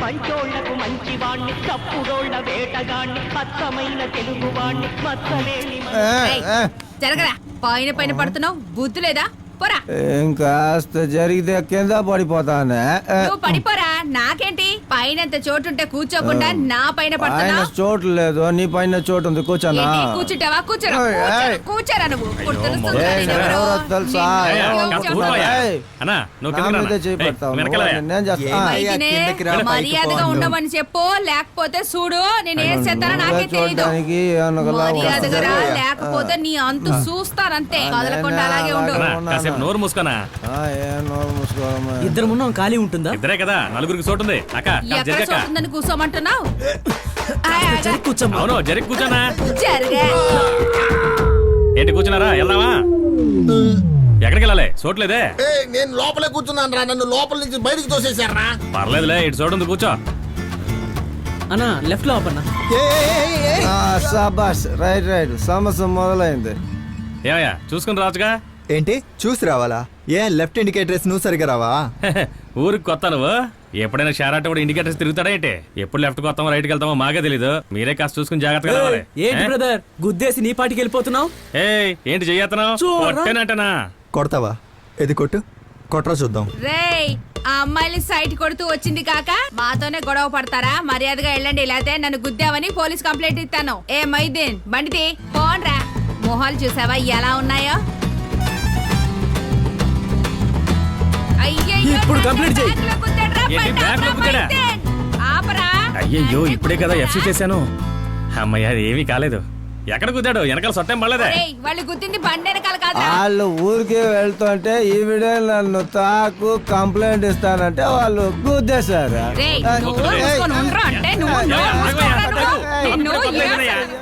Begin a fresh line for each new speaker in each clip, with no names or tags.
పైచోళ్లకు మంచివాణ్ణి తప్పుడోళ్ల వేటగాణ్ణి అచ్చమైన తెలుగువాణ్ణి మచ్చలేని
జరగరా పైన పైన పడుతున్నావు బుద్ధి లేదా పోరా
ఇంకాస్త జరిగితే కింద పడిపోతానే
నువ్వు పడిపోరా నాకేంటి పైనంత చోటు ఉంటే కూర్చోకుండా నా పైన
ఆయన చోటు లేదు నీ పైన చోటు ఉంది కూర్చోనా
కూర్చుంటావా కూర్చోరా కూర్చోరా నువ్వు ఇప్పుడు తెలుస్తుంది
ఏయ్,
నేను ఎవరో.
ఎవరో తెలుసా? ఏయ్,
అన్నా నువ్వు
నా
కిందకి
మీద
రా.
చేయి
ఏయ్,
పెడతావు.
వెనకాల రా.
నేను చేస్తా.
మైదినే,
కిందకి రా, పైకి
మర్యాదగా
పో.
ఉండమని చెప్పు లేకపోతే చూడు నేనేం చేస్తానో నాకే తెలియదు
చూడడానికి ఏమనగలా
మర్యాదగా రా,
వస్తుంది.
లేకపోతే నీ అంతు చూస్తానంతే కదలకుండా అలాగే ఉండు
అన్నా, కాసేపు నోరు మూసుకోనా
ఏం నోరు మూసుకోవమ్మా.
ఇద్దరు మున్న ఖాళీ ఉంటుందా?
ఇద్దరే కదా నలుగురికి చోటు ఉంది అక్క
ఎక్కడ
జరగక్క
చూస్తుందని కూర్చోమంటున్నావు
కూర్చోమ్మా.
అవును జరిగి కూర్చోనా
జరగే
ఏంటి కూర్చున్నారా వెళ్దామా ఎక్కడికి వెళ్ళాలి చోట్లేదే
నేను లోపలే కూర్చున్నాను రా, నన్ను లోపల నుంచి బయటికి తోసేశారా?
పర్లేదులే ఇటు చోటు కూర్చో
అన్నా లెఫ్ట్ లో ఆపన్నా.
సాబాష్ రైట్ రైట్ సమస్య మొదలైంది.
ఏమయ్యా చూసుకుని రావచ్చుగా
ఏంటి చూసి రావాలా? లెఫ్ట్ ఇండికేటర్స్ నువ్వు సరిగా రావా?
ఊరికి కొత్త నువ్వు ఎప్పుడైనా షారాట కూడా ఇండికేటర్స్ తిరుగుతాడా ఏంటి ఎప్పుడు లెఫ్ట్ కి వస్తామో రైట్కి వెళ్తామో మాకే తెలీదు మీరే కాస్త చూసుకుని జాగ్రత్తగా రావాలి
ఏంటి బ్రదర్ గుద్దేసి నీ పాటికి వెళ్ళిపోతున్నావు?
ఏంటి చెయ్యతనావు కొట్టేనంటనా
కొడతావా? ఎది కొట్టు, కొట్రా చూద్దాం.
రేయ్ ఆ అమ్మాయిని సైట్ కొడుతూ వచ్చింది కాక మాతోనే గొడవ పడతారా? మర్యాదగా వెళ్ళండి లేకపోతే నన్ను గుద్దామని పోలీస్ కంప్లైంట్ ఇస్తాను. ఏ మైదీన్ బండిది పోన్రా. మొహాలు చూసావా ఎలా ఉన్నాయో? అయ్యయ్యో,
ఇప్పుడు కంప్లీట్ చెయ్.
బ్యాగ్లో గుద్దాడురా,
ఏంటి,
బండి
బ్యాగ్లో
ఆపరా,
గుద్దాడా?
మైదీన్. ఆపరా.
అయ్యయ్యో ఇప్పుడే కదా ఎఫ్సీ చేశాను అమ్మయ్య అది ఏమీ కాలేదు ఎక్కడ కుద్దాడు వెనకాల సొట్టం పడలేదే
రేయ్, వాళ్ళు గుద్దింది బండి వెనకాల కాదురా.
వాళ్ళు ఊరికి వెళ్తుంటే ఈవిడే నన్ను తాకు కంప్లైంట్ ఇస్తానంటే వాళ్ళు గుద్దేశారు.
రేయ్, నువ్వు మూసుకొని ఉండరా అంటే నువ్వు నోరు మూసుకోరా నువ్వు.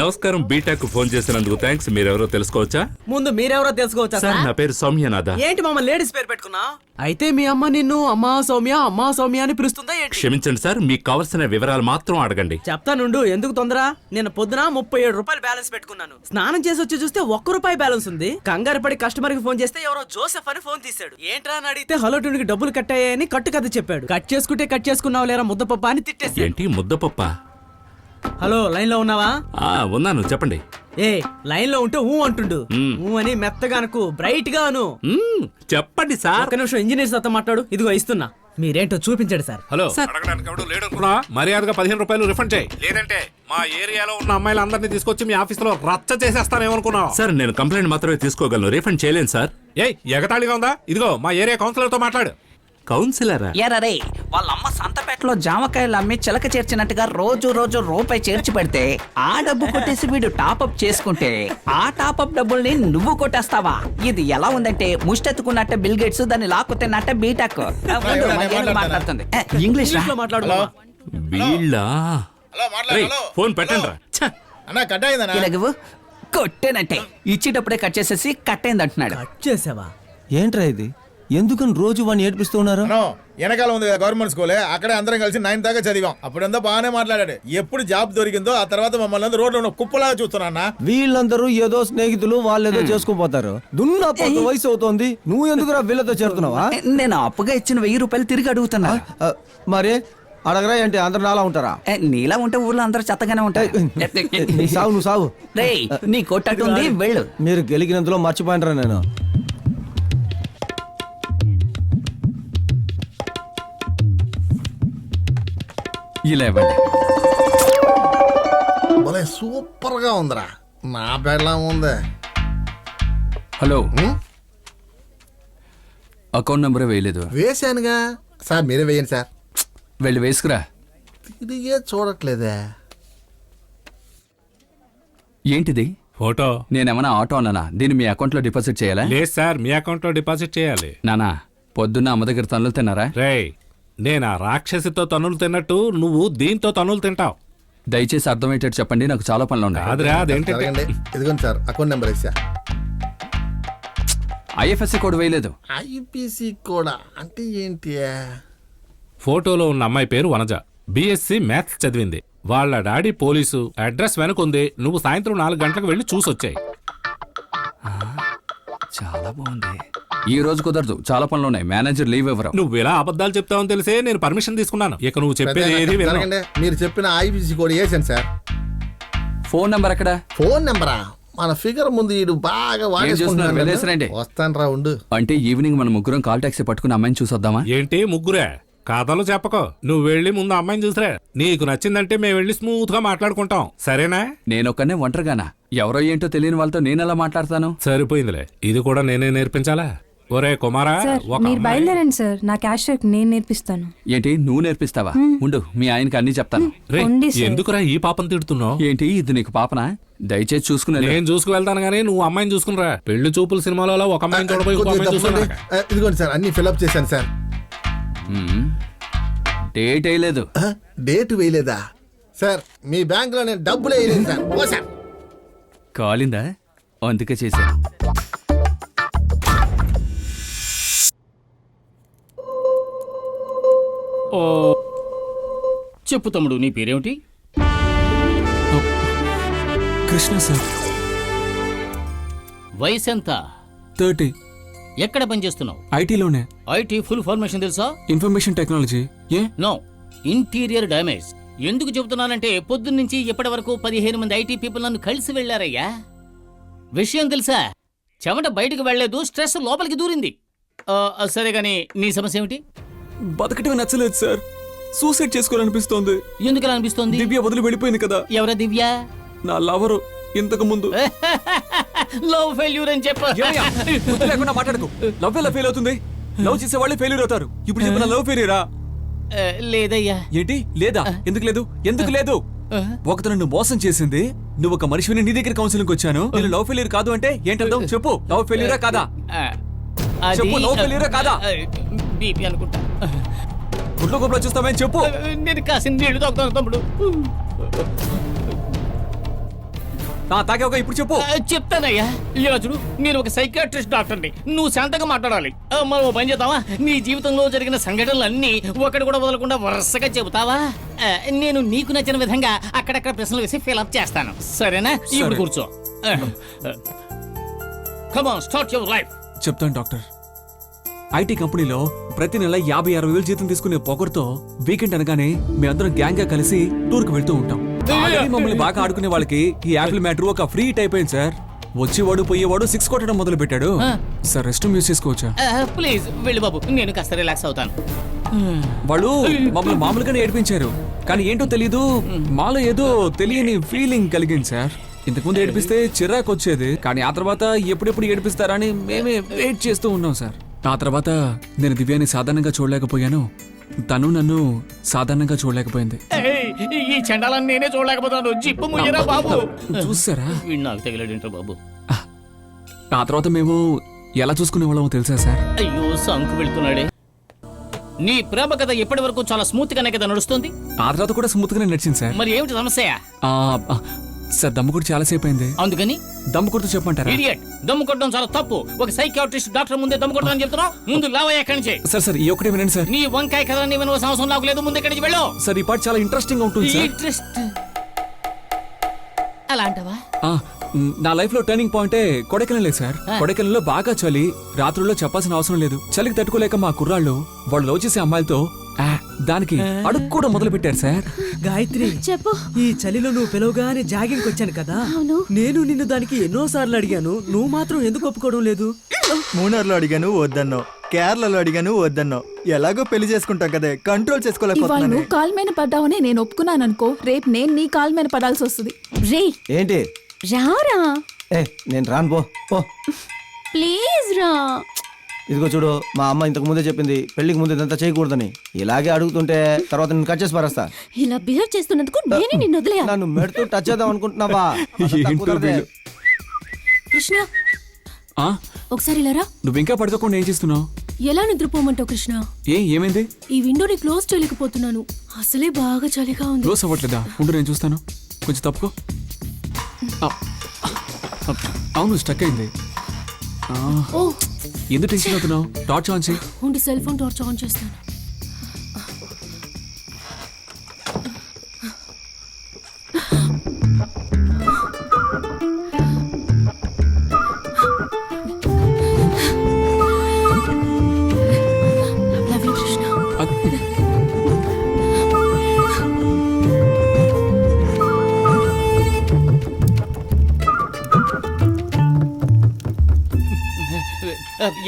నమస్కారం బీటెక్ ఫోన్ చేసినందుకు థ్యాంక్స్. మీరెవరో తెలుసుకోవచ్చా?
ముందు మీరెవరో తెలుసుకోవచ్చా
సార్ నా పేరు సౌమ్యనాథ.
ఏంటి మామ లేడీస్ పేరు పెట్టుకున్నా? అయితే మీ అమ్మ నిన్ను అమ్మా సౌమ్య అని పిలుస్తుందా ఏంటి?
క్షమించండి సార్, మీకు కావలసిన వివరాలు మాత్రం అడగండి.
చెప్తానుండు ఎందుకు తొందర. నేను పొద్దున 37 రూపాయలు బ్యాలెన్స్ పెట్టుకున్నాను. స్నానం చేసి వచ్చి చూస్తే 1 రూపాయి బ్యాలెన్స్ ఉంది. కంగారు పడి కస్టమర్ కి ఫోన్ చేస్తే ఎవరో జోసెఫ్ అని ఫోన్ తీశాడు. ఏంట్రా అని అడిగితే హలో ట్యూన్కి డబ్బులు కట్ అయ్యాయని కట్టు కథ చెప్పాడు. కట్ చేసుకుంటే కట్ చేసుకున్నావు లేరా ముద్దపప్ప అని తిట్టేసి.
ఏంటి ముద్దపప్ప?
హలో లైన్ లో ఉన్నావా?
ఉన్నాను, చెప్పండి.
లైన్ లో ఉంటే ఊ అంటుండు. ఊ అని మెత్తగా అనుకు, బ్రైట్ గా అను.
చెప్పండి సార్.
ఒక్క నిమిషం ఇంజనీర్ సత్తా మాట్లాడు. ఇదిగో ఇస్తున్నా, మీరేంటో చూపించండి సార్.
హలో
మర్యాదగా 15 రూపాయలు రిఫండ్ చేయి, లేదంటే మా ఏరియాలో ఉన్న అమ్మాయిలందరినీ తీసుకొచ్చి మీ ఆఫీస్ లో రచ్చ చేసేస్తానేమనుకున్నావు.
సార్ నేను కంప్లైంట్ మాత్రమే తీసుకోగలను, రిఫండ్ చేయలేను సార్.
ఎగతాళిగా ఉందా? ఇదిగో మా ఏరియా కౌన్సిలర్ తో మాట్లాడు.
కౌన్సిలరా?
ఎరరే వాళ్ళమ్మ సంతపేటలో జామకాయలు అమ్మి చిలక చేర్చినట్టుగా రోజు రూపాయి చేర్చి పెడితే ఆ డబ్బు కొట్టేసి వీడు టాపప్ చేసుకుంటే ఆ టాపప్ డబ్బుల్ని నువ్వు కొట్టేస్తావా? ఇది ఎలా ఉందంటే ముష్టెత్తుకున్నట్టే బిల్ గేట్స్ దాన్ని లాక్కుతున్నట్టే బీటెక్ మాట్లాడుతుంది ఇంగ్లీష్
లో మాట్లాడు.
వీళ్ళ ఫోన్ పెట్టండి రా.
అన్నా కట్ అయిందనా?
ఇలాగవు కొట్టేనంటే ఇచ్చేటప్పుడే కట్ చేసేసి కట్ అయింది అంటున్నాడు.
కట్ చేసావా?
ఏంట్రా ఇది? ఎందుకని రోజు వాడిని ఏడిపిస్తూ ఉన్నారు?
వెనకాల ఉంది కదా గవర్నమెంట్ స్కూలే, అక్కడే అందరం కలిసి 9th దాకా చదివాం. అప్పుడంతా బాగానే మాట్లాడాడు. ఎప్పుడు జాబ్ దొరికిందో ఆ తర్వాత మమ్మల్ని రోడ్లో కుప్పలాగా చూస్తున్నా.
వీళ్ళందరూ ఏదో స్నేహితులు వాళ్ళేదో చేసుకుపోతారు. దున్నపోతు వయసు అవుతోంది, నువ్వు ఎందుకురా వీళ్ళతో చేరుతున్నావా?
నేను అప్పుగా ఇచ్చిన 1000 రూపాయలు తిరిగి అడుగుతున్నా.
మరి అడగరా ఏంటి? అందరు నాలా ఉంటారా?
నీలా ఉంటే ఊర్లో అందరూ చెత్తగానే ఉంటాయి.
నీ సావు నువ్వు సావు.
రేయ్ నీ కొట్టట్టుంది వెళ్ళు.
మీరు గెలికినందులో మర్చిపోయినరా నేను.
ఇలా ఇవ్వండి.
భలే సూపర్ గా ఉందిరా. నా బెడ్లా ఉంది.
హలో, అకౌంట్ నెంబర్ వేయలేదు.
వేసానుగా సార్, మీరే వేయండి సార్.
వెళ్ళి వేసుకురా.
తిరిగే చూడట్లేదే.
ఏంటిది?
ఫోటో.
నేనేమన్నా ఆటో అన్నానా? దీన్ని మీ అకౌంట్ లో డిపాజిట్ చేయాలా?
లేదు సార్, మీ అకౌంట్ లో డిపాజిట్ చేయాలి.
నానా పొద్దున్న అమ్మ దగ్గర తనులు తిన్నారా?
రేయ్ నేను ఆ రాక్షసితో తనులు తిన్నట్టు నువ్వు దీంతో తనులు తింటావు.
దయచేసి అర్థమయ్యేటట్టు చెప్పండి, నాకు చాలా పనులు ఉన్నాయి.
కాదురా అదేంటి?
ఇదిగోండి సార్ అకౌంట్ నెంబర్ వేసా.
ఐఎఫ్ఎస్సి కోడ్ వేయలేదు.
ఐపీసీ కూడా అంటే ఏంటి?
ఫోటోలో ఉన్న అమ్మాయి పేరు వనజ, బిఎస్సి మ్యాథ్స్ చదివింది. వాళ్ళ డాడీ పోలీసు, అడ్రస్ వెనకుంది. నువ్వు సాయంత్రం 4 గంటలకు వెళ్ళి చూసొచ్చాయి.
చాలా బాగుంది.
ఈ రోజు కుదరదు, చాలా పనులు ఉన్నాయి. మేనేజర్ లీవ్ ఇవ్వరు.
నువ్వు ఇలా అబద్ధాలు చెప్తావని తెలిసే నేను పర్మిషన్ తీసుకున్నాను. ఇక నువ్వు చెప్పేది ఏది వినను.
జరగండి. మీరు చెప్పిన ఐబీసీ కోడ్ వేసాను సార్.
ఫోన్ నంబర్ ఎక్కడ?
ఫోన్ నెంబరా? మన ఫిగర్ ముందు ఈడు బాగా
చూస్తున్నారు? వెళ్ళేసిరండి.
వస్తాను రా ఉండు.
అంటే ఈవినింగ్ మనం ముగ్గురం కాల్ టాక్సీ పట్టుకుని అమ్మాయిని చూసొద్దామా?
ఏంటి ముగ్గురే? కథలు చెప్పకో. నువ్వు వెళ్ళి ముందు అమ్మాయిని చూసిరా. నీకు నచ్చిందంటే మేము వెళ్ళి స్మూత్ గా మాట్లాడుకుంటాం, సరేనా?
నేనొక్కనే ఒంటరిగానా? ఎవరో ఏంటో తెలియని వాళ్ళతో నేను ఎలా మాట్లాడతాను?
సరిపోయిందిలే, ఇది కూడా నేనే నేర్పించాలా? ఒరే కుమారా, ఒక
మీరు బయలుదేరండి సార్, నా క్యాష్ వర్క్ నేను నేర్పిస్తాను.
ఏంటి నువ్వు నేర్పిస్తావా? ఉండు, మీ ఆయనకి అన్ని చెప్తాను.
రే,
ఉంది సార్.
ఎందుకురా ఈ పాపం తిడుతున్నావు?
ఏంటి ఇది నీకు పాపనా? దయచేసి చూసుకునే.
నేను చూసుకు వెళ్తాను గానీ నువ్వు అమ్మాయిని చూసుకునిరా. పెళ్లి చూపుల సినిమాలో ఒక అమ్మాయిని చూడబోయి ఇంకో అమ్మాయిని చూసుకున్నా.
ఇదిగోండి సార్, అన్ని ఫిల్అప్ చేశాను సార్.
డేట్ వేయలేదు.
డేట్ వేయలేదా సార్? మీ బ్యాంక్ లో నేను డబ్బులు వేయలేదు సార్. ఓ సార్,
కాలిందా? అందుకే చేశాను.
చెప్పు తమ్ముడు, నీ పేరేమిటి?
కృష్ణ సార్.
వయసు ఎంత?
30.
ఎక్కడ పనిచేస్తున్నావు?
ఐటీలోనే.
ఐటీ ఫుల్ ఫార్మేషన్ తెలుసా?
Information technology. ఏ?
No, interior damage. ఎందుకు చెబుతున్నానంటే పొద్దున్నుంచి ఇప్పటి వరకు 15 మంది ఐటీ పీపుల్ నన్ను కలిసి వెళ్లారయ్యా. విషయం తెలుసా? చెమట బయటకు వెళ్లేదు, స్ట్రెస్ లోపలికి దూరింది. సరే గాని నీ సమస్య ఏమిటి?
బతకటం నచ్చలేదు సార్. సూసైడ్ చేసుకోవాలనిపిస్తోంది.
ఎందుకు అలా అనిపిస్తోంది?
దివ్య వదిలి వెళ్ళిపోయింది కదా.
ఎవరా దివ్య?
నా లవరు. ఇంతకు ముందు
లవ్ ఫెయిల్యూర్ అని చెప్ప
లేకుండా మాట్లాడకు. లవ్ ఎలా ఫెయిల్ అవుతుంది? లవ్ చేసే వాళ్ళే ఫెయిల్యూర్ అవుతారు. ఇప్పుడు చెప్పిన లవ్ ఫెయిల్యూరా?
లేదయ్యా.
ఏంటి లేదా? ఎందుకు లేదు? ఎందుకు లేదు? ఒకతను నన్ను మోసం చేసింది. నువ్వు ఒక మనిషిని, నీ దగ్గర కౌన్సిలింగ్ వచ్చాను. నేను లవ్ ఫెయిల్యూర్ కాదు అంటే ఏంటంటావు? చెప్పు. లవ్ ఫెయిల్యూరా కాదా? చెప్పు, లవ్ ఫెయిల్యూరా కాదా?
బీపీ అనుకుంటా.
గుడ్లో గుడ్లో చూస్తామని చెప్పు.
నేను కాసిన నీళ్లు తాగుతాను తమ్ముడు.
తాగావుగా, ఇప్పుడు చెప్పు.
చెప్తానయ్యా. యోచుడు, నేను ఒక సైకియాట్రిస్ట్ డాక్టర్ని. నువ్వు శాంతంగా మాట్లాడాలి. మనం ఓ పని చేద్దామా? నీ జీవితంలో జరిగిన సంఘటనలన్నీ ఒకటి కూడా వదలకుండా వరుసగా చెబుతావా? నేను నీకు నచ్చిన విధంగా అక్కడక్కడ ప్రశ్నలు వేసి ఫిల్అప్ చేస్తాను, సరేనా? ఇప్పుడు కూర్చో. Come on, start your life.
చెప్తాను డాక్టర్. ఐటీ కంపెనీలో ప్రతి నెల 50-60 వేలు జీతం తీసుకునే పొగరుతో వీకెండ్ అనగానే మేమందరం గ్యాంగ్ గా కలిసి టూర్ కు వెళ్తూ ఉంటాం. మమ్మల్ని బాగా ఆడుకునే వాళ్ళకి ఈ యాపిల్ మ్యాటర్ ఒక ఫ్రీ అయిపోయింది సార్. వచ్చేవాడు పోయేవాడు 6 కొట్టడం మొదలు పెట్టాడు. సార్ రెస్ట్ యూజ్ చేసుకోవచ్చా?
ప్లీజ్ వెళ్ళి బాబు, నేను కాస్త రిలాక్స్ అవుతాను.
వాళ్ళు మమ్మల్ని మామూలుగానే ఏడిపించారు, కానీ ఏంటో తెలీదు, మాలో ఏదో తెలియని ఫీలింగ్ కలిగింది సార్. ఇంతకుముందు ఏడిపిస్తే చిరాకు వచ్చేది, కానీ ఆ తర్వాత ఎప్పుడెప్పుడు ఏడిపిస్తారని మేమే వెయిట్ చేస్తూ ఉన్నాం సార్. ఆ తర్వాత నేను దివ్యాని సాధారణంగా చూడలేకపోయాను, తను నన్ను సాధారణంగా చూడలేకపోయింది.
ఈ చండాలను నేనే చూడలేకపోతాను. జిప్పు ముయ్యరా బాబు.
చూసారా?
నాకు తగిలేంటో బాబు.
ఆ తర్వాత మేము ఎలా చూసుకునే వాళ్ళమో తెలుసా సార్?
అయ్యో, సంకు వెళ్తున్నాడే. నీ ప్రేమ కథ ఎప్పటి వరకు చాలా స్మూత్ గానే కదా నడుస్తుంది?
ఆ తర్వాత కూడా స్మూత్ గానే నడిచింది సార్.
మరి ఏమిటి సమస్య?
సార్ దమ్ము కూడా చాలా సేపు అయింది.
అందుకని
దమ్ము కొడుతూ చెప్పమంటారా?
ఇడియట్, దమ్ము కొట్టడం చాలా తప్పు. ఒక సైకియాట్రిస్ట్ డాక్టర్ ముందే దమ్ము కొట్టడం చెప్తున్నావు. ముందు లావయ్య ఎక్కడి నుంచి.
సార్ ఈ ఒక్కటే వినండి సార్.
నీ వంకాయ కథ నీ వినవ సంవత్సరం నాకు లేదు. ముందు ఎక్కడి నుంచి వెళ్ళు.
సార్ ఈ పాట చాలా ఇంట్రెస్టింగ్ ఉంటుంది సార్.
ఇంట్రెస్ట్ అలా అంటావా?
నా లైఫ్ లో టర్నింగ్ పాయింటే కొడైకెనాలే సార్. కొడైకెనాల్లో బాగా చలి, రాత్రుల్లో చెప్పాల్సిన అవసరం లేదు. చలికి తట్టుకోలేక మా కుర్రాళ్ళు వాళ్ళు లవ్ చేసే అమ్మాయిలతో దానికి అడుగు కూడా మొదలు పెట్టారు సార్.
గాయత్రి
చెప్పు.
ఈ చలిలో నువ్వు పిలవగానే జాగింగ్ వచ్చాను కదా, నేను నిన్ను దానికి ఎన్నో సార్లు అడిగాను, నువ్వు మాత్రం ఎందుకు ఒప్పుకోవడం లేదు?
మూనార్లో అడిగాను వద్దన్నావు, కేరళలో అడిగాను వద్దన్నావు. ఎలాగో పెళ్లి చేసుకుంటాం కదా, కంట్రోల్ చేసుకోలేకపోతున్నాను.
నువ్వు కాల్ మీద పడ్డావని నేను ఒప్పుకున్నాను అనుకో, రేపు నేను నీ కాల్ మీద పడాల్సి వస్తుంది. రే
ఏంటి?
రారా.
నేను రాను, పో.
ప్లీజ్ రా.
ఇదిగో చూడు, మా అమ్మ ఇంతకు ముందే చెప్పింది పెళ్లికి ముందు ఇదంతా చేయకూడదని. ఇలాగే అడుగుతుంటే తర్వాత నేను కట్ చేసి పారేస్తా.
ఇలా బిహేవ్ చేస్తున్నందుకు నేనే నిన్ను వదిలేయా?
నన్ను మెడుతూ టచ్ చేద్దాం అనుకుంటున్నావా?
కృష్ణ ఒకసారి ఇలా రా.
నువ్వు ఇంకా పడుకోకుండా ఏం చేస్తున్నావు?
ఎలా నిద్రపోమంటావు కృష్ణ?
ఏమైంది?
ఈ విండోని క్లోజ్ చేయలేకపోతున్నాను, అసలే బాగా చలిగా ఉంది.
క్లోజ్ అవ్వట్లేదా? ఉండు నేను చూస్తాను. కొంచెం తప్పుకో. అవును, స్టక్ అయింది. ఎందుకు టెన్షన్ అవుతున్నావు? టార్చ్ ఆన్ చేయి.
ఉండి సెల్ ఫోన్ టార్చ్ ఆన్ చేస్తాను.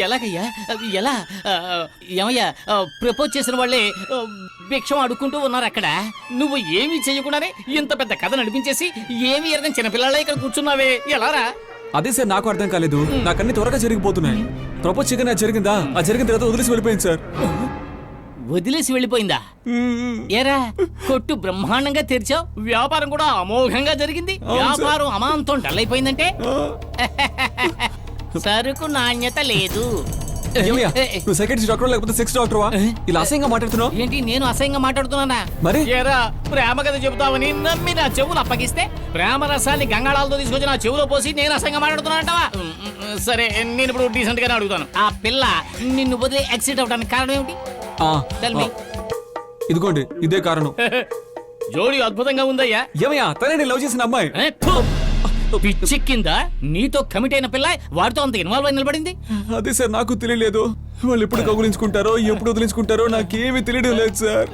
ఎలాగయ్యా ఎలా ఏమయ్యా ప్రపోజ్ చేసిన వాళ్ళే భిక్షం అడుక్కుంటూ ఉన్నారు అక్కడ. నువ్వు ఏమీ చేయకుండానే ఇంత పెద్ద కథ నడిపించేసి ఏమీ ఎరగని చిన్నపిల్లలే ఇక్కడ కూర్చున్నావే ఎలారా?
అదే సార్ నాకు అర్థం కాలేదు. నాకన్నీ త్వరగా జరిగిపోతున్నాయి. ప్రపోజ్ చేయగానే అది జరిగిందా, అది జరిగిన తర్వాత వదిలేసి వెళ్ళిపోయింది సార్.
వదిలేసి వెళ్ళిపోయిందా? ఏరా కొట్టు బ్రహ్మాండంగా తెరిచావు, వ్యాపారం కూడా అమోఘంగా జరిగింది. వ్యాపారం అమాంతం డల్ అయిపోయిందంటే సరుకు నాణ్యత లేదు.
ఏమయ్యా, నువ్వు సెకండ్ డాక్టర్ లేకపోతే సెక్స్ డాక్టర్వా? ఇలా అసహ్యంగా మాట్లాడుతున్నావు
ఏంటి? నేను అసహ్యంగా మాట్లాడుతున్నానా?
మరి
ఏరా ప్రేమ కథ చెబుతావని నమ్మి నా చెవులు అప్పగిస్తే ప్రేమ రసాన్ని గంగాళాలతో తీసుకొచ్చి నా చెవులో పోసి నేను అసహ్యంగా మాట్లాడుతున్నానంటావా? సరే, నేను ఇప్పుడు డీసెంట్ గానే అడుగుతాను. ఆ పిల్ల నిన్ను వదిలే యాక్సిడెంట్ అవడానికి కారణం ఏమిటి? Tell me.
ఇదిగోండి, ఇదే కారణం.
జోడి అద్భుతంగా ఉందయ్యా.
ఏమయ్యా, తనే నేను లవ్ చేసిన అమ్మాయి.
పిచ్చెక్కిందా? నీతో కమిట్ అయిన పిల్ల వాడితో అంత ఇన్వాల్వ్ అయి నిలబడింది.
అదే సార్, నాకు తెలియలేదు. వాళ్ళు ఎప్పుడు కగులించుకుంటారో ఎప్పుడు వదిలించుకుంటారో నాకేమీ తెలియడం లేదు సార్.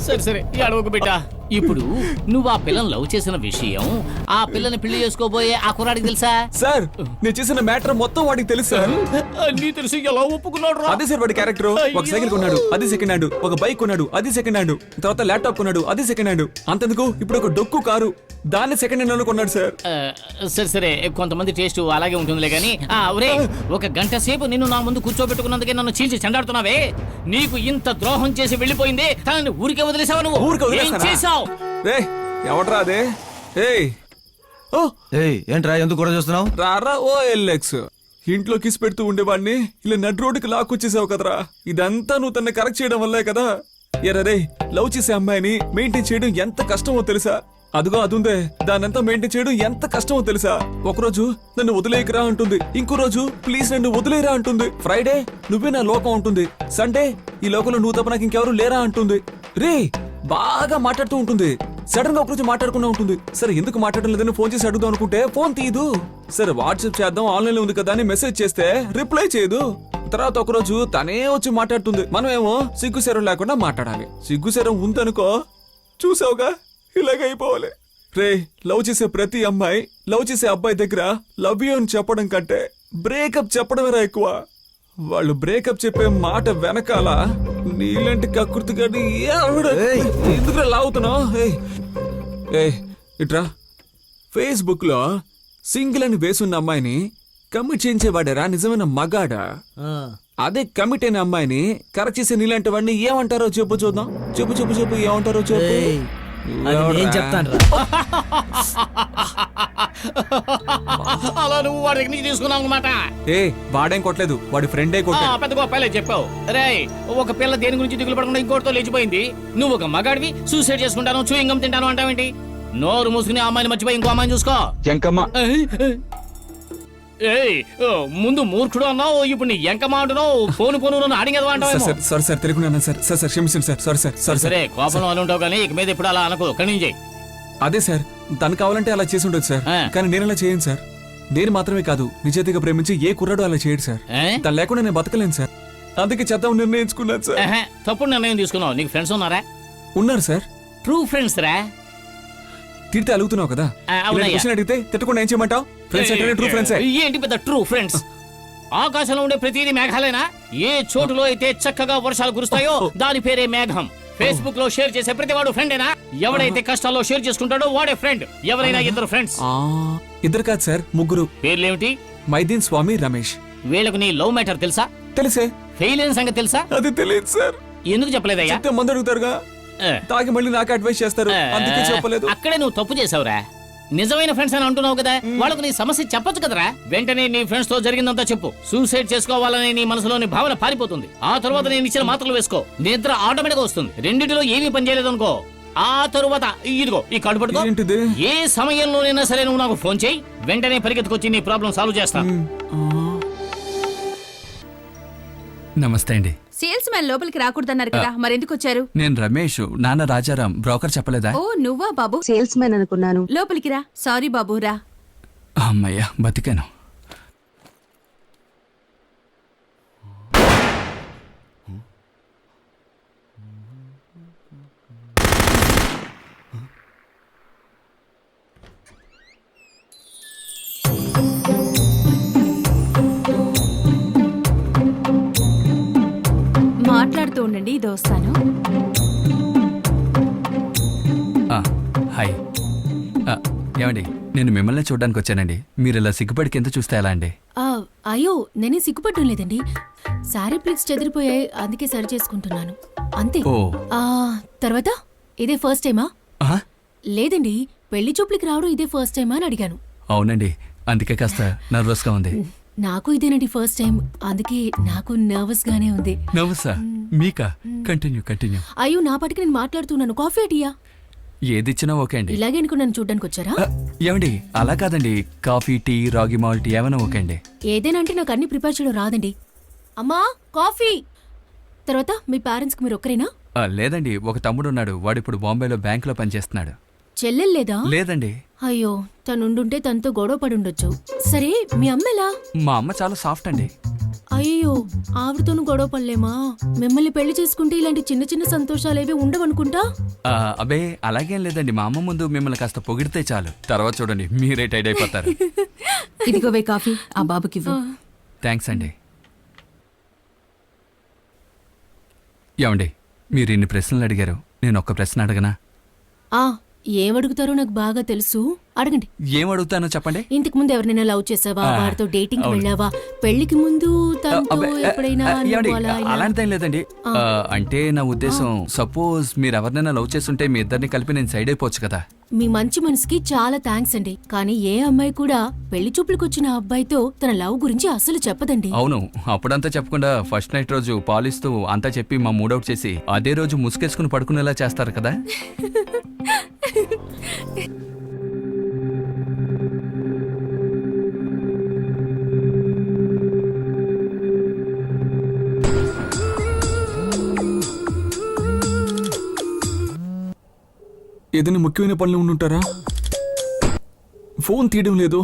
సరే సరే, అడవకు బిడ్డ. ఇప్పుడు నువ్వు ఆ పిల్లని లవ్ చేసిన విషయం ఆ పిల్లని పెళ్లి చేసుకోబోయే ఆ కుర్రాడికి తెలుసా?
సార్, నేను చేసిన మ్యాటర్ మొత్తం వాడికి తెలుసు సార్.
నీ తెలిసి ఎలా ఒప్పుకున్నాడు?
అదే సార్ వాడి క్యారెక్టర్. ఒక సైకిల్ కొన్నాడు, అది సెకండ్ హ్యాండ్. ఒక బైక్ కొన్నాడు, అది సెకండ్ హ్యాండ్. తర్వాత ల్యాప్టాప్ కొన్నాడు, అది సెకండ్ హ్యాండ్. అంతెందుకు, ఇప్పుడు ఒక డొక్కు కారు, దాన్ని సెకండ్ హ్యాండ్ లో కొన్నాడు సార్.
సరే సరే, కొంతమంది టేస్ట్ అలాగే ఉంటుందిలే గానీ ఒరే, ఒక గంట సేపు నిన్ను నా ముందు కూర్చోబెట్టుకున్నందుకే నన్ను చీల్చి చెండాడుతున్నావే. నీకు ఇంత ద్రోహం చేసి వెళ్ళిపోయింది, తనని ఊరికే వదిలేసావు. నువ్వు ఏం చేసావు?
ఎవట్రా అదే?
ఏంట్రా ఎందుకు కూడా చూస్తున్నావు?
రారా ఓ ఎల్ఎక్స్. ఇంట్లో కిస్ పెడుతూ ఉండేవాడిని ఇలా నడ్ రోడ్డుకి లాక్కొచ్చేసావు కదరా. ఇదంతా నువ్వు తన్ని కరెక్ట్ చేయడం వల్లే కదా. ఎర్రరే, లవ్ చేసే అమ్మాయిని మెయింటైన్ చేయడం ఎంత కష్టమో తెలుసా? అదిగో అదుందే, దానంతా మెయింటైన్ చేయడం ఎంత కష్టమో తెలుసా? ఒకరోజు నన్ను వదిలేయకరా అంటుంది, ఇంకో రోజు ప్లీజ్ నన్ను వదిలేరా అంటుంది. ఫ్రైడే నువ్వే నా లోకం ఉంటుంది, సండే ఈ లోకంలో నువ్వు తప్ప నాకు ఇంకెవరు లేరా అంటుంది. రే, బాగా మాట్లాడుతూ ఉంటుంది. సడన్ గా ఒకరోజు మాట్లాడకుండా ఉంటుంది. సరే, ఎందుకు మాట్లాడడం లేదని ఫోన్ చేసి అడుగుదాం అనుకుంటే ఫోన్ తీయదు. సరే, వాట్సాప్ చేద్దాం, ఆన్లైన్ లో ఉంది కదా అని మెసేజ్ చేస్తే రిప్లై చేయదు. తర్వాత ఒకరోజు తనే వచ్చి మాట్లాడుతుంది. మనమేమో సిగ్గుశరం లేకుండా మాట్లాడాలి. సిగ్గుశరం ఉందనుకో, చూసావుగా, ఇలాగైపోవాలి. రే, లవ్ చేసే ప్రతి అమ్మాయి లవ్ చేసే అబ్బాయి దగ్గర లవ్ యూ అని చెప్పడం కంటే బ్రేకప్ చెప్పడమేరా ఎక్కువ. వాళ్ళు బ్రేకప్ చెప్పే మాట వెనకాల నీలాంటి కకృతి గాని ఎందుకు లాగుతున్నావు? ఇట్రా, ఫేస్బుక్ లో సింగిల్ అని వేసున్న అమ్మాయిని కమిట్ చేయించేవాడరా నిజమైన మగాడా? అదే కమిట్ అయిన అమ్మాయిని కరెక్ట్ చేసే నీలాంటి వాడిని ఏమంటారో చెప్పు చూద్దాం. చెప్పు చెప్పు చెప్పు, ఏమంటారో చెప్పు.
నేను చెప్తాను.
అలా నువ్వు వాడి దగ్గర నుంచి తీసుకున్నావు అనమాట.
వాడేం కొట్టలేదు, వాడి ఫ్రెండే కొట్టాడు.
పెద్ద గొప్పలే చెప్పావు. రే, ఒక పిల్ల దేని గురించి దిగులు పడకుండా ఇంకోటితో లేచిపోయింది. నువ్వు ఒక మగాడివి సూసైడ్ చేసుకుంటాను, చూయింగం తింటాను అంటావేంటి? నోరు మూసుకుని అమ్మాయిని మర్చిపోయి ఇంకో అమ్మాయిని చూసుకో. ముందు మూర్ఖుడు అన్నావు, ఇప్పుడు నీ ఎంకమా అంటున్నావు. పోను పోను అడిగేది అంటావు.
సార్ సార్ తెలుగున్నాను సార్. సార్ సార్ క్షమించండి సార్. Sorry sir. సార్
సరే, కోపంలో అని ఉంటావు కానీ ఇక మీద ఇప్పుడు అలా అనుకో. కణించే.
అదే సార్, తను కావాలంటే అలా చేసి ఉండదు సార్, కానీ నేను అలా చేయను సార్. నేను మాత్రమే కాదు, నిజాయితీగా ప్రేమించి ఏ కుర్రాడు అలా చేయడు సార్. తను లేకుండా నేను బతకలేను సార్. అందుకే చేద్దాం నిర్ణయించుకున్నాను సార్.
తప్పుడు నిర్ణయం తీసుకున్నావు. నీకు ఫ్రెండ్స్ ఉన్నారా?
ఉన్నారు సార్.
ట్రూ ఫ్రెండ్స్ రా.
తిడితే అలుగుతున్నావు కదా, అడిగితే తిట్టకుండా ఏం చేయమంటావు? ఫ్రెండ్స్ అంటే ట్రూ ఫ్రెండ్స్.
ఏంటి పెద్ద ట్రూ ఫ్రెండ్స్? ఆకాశంలో ఉండే ప్రతిదీ మేఘాలేనా? ఏ చోటులో అయితే చక్కగా వర్షాలు కురుస్తాయో దాని పేరే మేఘం. ఫేస్బుక్ లో షేర్ చేసే ప్రతివాడు ఫ్రెండేనా? ఎవడైతే కష్టాల్లో షేర్ చేసుకుంటాడో వాడే ఫ్రెండ్. ఎవరైనా ఇద్దరు ఫ్రెండ్స్?
ఇద్దరు కాదు సార్, ముగ్గురు.
పేర్లేమిటి?
మైదీన్, స్వామి, రమేష్.
వీళ్ళకు నీ లవ్ మ్యాటర్ తెలుసా?
తెలుసే.
ఫెయిల్ అయిన సంగతి తెలుసా?
అది తెలియదు సార్.
ఎందుకు చెప్పలేదయ్యా?
మంది అడుగుతారుగా, తాగి మళ్ళీ నాకు అడ్వైస్ చేస్తారు, అందుకే చెప్పలేదు.
అక్కడే నువ్వు తప్పు చేసావురా. నిజమైన ఫ్రెండ్స్ అని అంటున్నావు కదా, వాళ్ళకు నీ సమస్య చెప్పొచ్చు కదరా. వెంటనే నీ ఫ్రెండ్స్ తో జరిగిందంతా చెప్పు. సూసైడ్ చేసుకోవాలని నీ మనసులోని భావన పారిపోతుంది. ఆ తర్వాత నేను ఇచ్చిన మాత్రలు వేసుకో, నిద్ర ఆటోమేటిక్ వస్తుంది. రెండింటిలో ఏమీ పని చేయలేదు అనుకో, ఆ తరువాత ఇదిగో ఈ కార్డు పట్టుకో. ఏ సమయంలోనైనా సరే నువ్వు నాకు ఫోన్ చేయి, వెంటనే పరిగెత్తుకొచ్చి నీ ప్రాబ్లం సాల్వ్ చేస్తా.
నమస్తే అండి.
సేల్స్ మ్యాన్ లోపలికి రాకూడదన్నారు కదా, మరెందుకు వచ్చారు?
నేను రమేష్, నాన్న రాజారాం. బ్రోకర్ చెప్పలేదా?
ఓ నువ్వా బాబు?
సేల్స్ మ్యాన్ అనుకున్నాను.
లోపలికి రా. సారీ బాబు, రా.
అమ్మయ్యా, బతికాను.
మాట్లాడుతూ ఉండండి, ఇది వస్తాను.
హాయ్ ఏమండి, నేను మిమ్మల్ని చూడడానికి వచ్చానండి. మీరు ఇలా సిగ్గుపడి కింద చూస్తే ఎలా అండి?
అయ్యో నేనే సిగ్గుపడటం లేదండి. శారీ ప్లిక్స్ చెదిరిపోయాయి, అందుకే సరి చేసుకుంటున్నాను అంతే.
ఓ
తర్వాత ఇదే ఫస్ట్ టైమా?
ఆహా,
లేదండి, పెళ్లి చూపులకి రావడం ఇదే ఫస్ట్ టైమా అని అడిగాను.
అవునండి, అందుకే కాస్త నర్వస్గా ఉంది.
నాకు ఇదేనండి ఫస్ట్ టైం, అందుకే నాకు నర్వస్ గానే ఉంది.
నర్వసా? మీకా? Continue continue.
అయ్యో నా పాటికి నేను మాట్లాడుతున్నాను. కాఫీ టీయా?
ఏదిచ్చినా ఓకే అండి.
ఇలాగే అనుకుని నన్ను చూడ్డానికి వచ్చారా?
ఏమండి, అలా కాదండి, కాఫీ టీ రాగి మాల్ట్ ఏమైనా ఓకే అండి.
ఏదైనా అంటే నాకు అన్ని ప్రిపేర్ చేయడం రాదండి. అమ్మా కాఫీ. తర్వాత మీ పేరెంట్స్కి మీరు ఒక్కరేనా?
లేదండి, ఒక తమ్ముడు ఉన్నాడు. వాడు ఇప్పుడు బాంబేలో బ్యాంకులో పనిచేస్తున్నాడు.
చెల్లెలు లేదా?
లేదండి.
అయ్యో తనుండుంటే తనతో గొడవ పడి ఉండొచ్చు. సరే మీ అమ్మ ఎలా?
మా అమ్మ చాలా సాఫ్ట్ అండి.
అయ్యో ఆవిడతోనూ గొడవ పడలేమా? మిమ్మల్ని పెళ్లి చేసుకుంటే ఇలాంటి చిన్న చిన్న సంతోషాలేవి ఉండవనుకుంటా.
అబే అలాగేం లేదండి, మా అమ్మ ముందు మిమ్మల్ని కాస్త పొగిడితే చాలు, తర్వాత చూడండి మీరే టైడ్ అయిపోతారు.
ఇదిగోవే కాఫీ, ఆ బాబుకి.
థ్యాంక్స్ అండి. ఏమండి, మీరు ఇన్ని ప్రశ్నలు అడిగారు, నేను ఒక్క ప్రశ్న అడగనా?
ఏమడుగుతారో నాకు బాగా తెలుసు, అడగండి.
ఏం అడుగుతానో చెప్పండి.
ఇంతకు ముందు ఎవరినైనా లవ్ చేసావా? వారితో డేటింగ్ వెళ్ళావా? పెళ్లికి ముందు తనతో ఎప్పుడైనా
అలాంటిదేం లేదండి. అంటే నా ఉద్దేశం, సపోజ్ మీరు ఎవరినైనా లవ్ చేస్తుంటే మీ ఇద్దరిని కలిపి నేను సైడ్ అయిపోవచ్చు కదా.
మీ మంచి మనసుకి చాలా థ్యాంక్స్ అండి. కానీ ఏ అమ్మాయి కూడా పెళ్లి చూపులకు వచ్చిన అబ్బాయితో తన లవ్ గురించి అసలు చెప్పదండి.
అవును, అప్పుడంతా చెప్పకుండా ఫస్ట్ నైట్ రోజు పాలిస్తూ అంతా చెప్పి మా మూడౌట్ చేసి అదే రోజు ముసుకేసుకుని పడుకునేలా చేస్తారు కదా.
ఏదైనా ముఖ్యమైన పనులు ఉండుంటారా? ఫోన్ తీయడం లేదు.